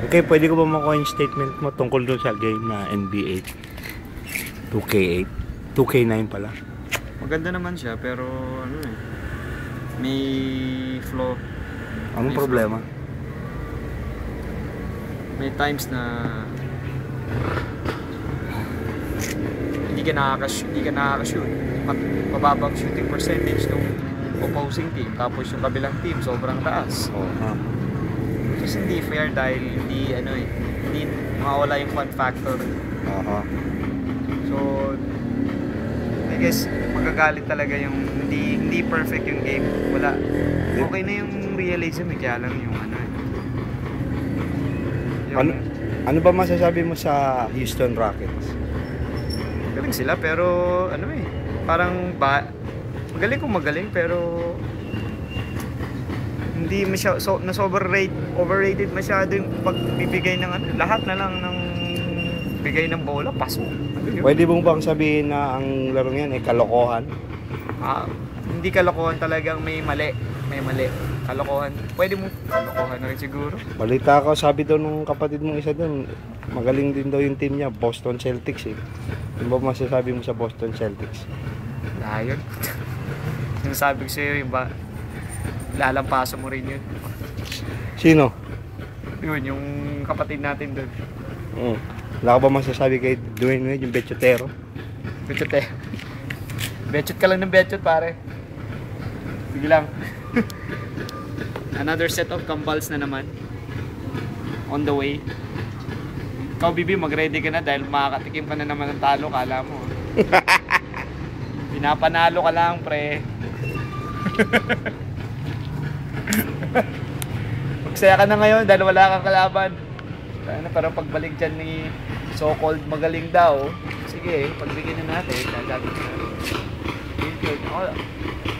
Okay, pwede ko ba makuha yung statement mo tungkol doon sa game na NBA 2K8? 2K9 pala. Maganda naman siya, pero ano eh, may flaw. Anong May problema? May times na hindi ka nakaka-shoot. Mababang shooting percentage ng opposing team, tapos yung kabilang team sobrang taas. Just hindi fair dahil hindi mawala yung fun factor. So I guess magagalit talaga yung hindi perfect yung game. Wala. Okay na yung realism, kaya lang yung Ano ba masasabi mo sa Houston Rockets? galing sila pero parang magaling pero hindi overrated masyado yung pagbibigay ng lahat na lang ng bigay ng bola, paso. Pwede mong bang sabihin na ang larong yan ay kalokohan? Hindi kalokohan, talagang may mali. Kalokohan. Pwede mo kalokohan na rin siguro. Balita ko, sabi daw nung kapatid mong isa doon, magaling din daw yung team niya, Boston Celtics eh. Ano ba masasabi mo sa Boston Celtics? Ayun. Yung sabi ko sa'yo, lalampaso mo rin yun. Sino? Yun, yung kapatid natin doon. Wala ka ba masasabi kay Dwayne Wade, yung Bechotero? Bechot ka lang ng bechot, pare. Sige lang. Another set of Kambals na naman. On the way. Ikaw, Bibi, mag-ready ka na dahil makakatikim ka na naman ng talo, kala mo. Pinapanalo ka lang, pre. Magsaya ka na ngayon dahil wala kang kalaban. Pero pagbalik dyan ni so-called magaling daw, sige, pagbigyan na natin.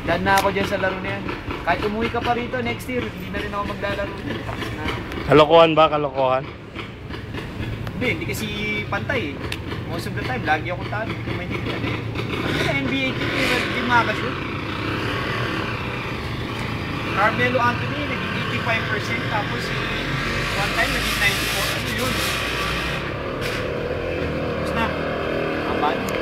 Dan na ako dyan sa laro na yan. Kahit umuwi ka pa rito next year, hindi na rin ako maglalaro dyan. Kalokohan ba? Kalokohan? Hindi kasi pantay eh. Most of the time, lagi akong talo. Hindi ko maintindihan eh. Kasi NBA team, hindi makakashoot. Carmelo Anthony, naging 85%, tapos one time, naging 94%. Ano yun? Tapos na. Apat.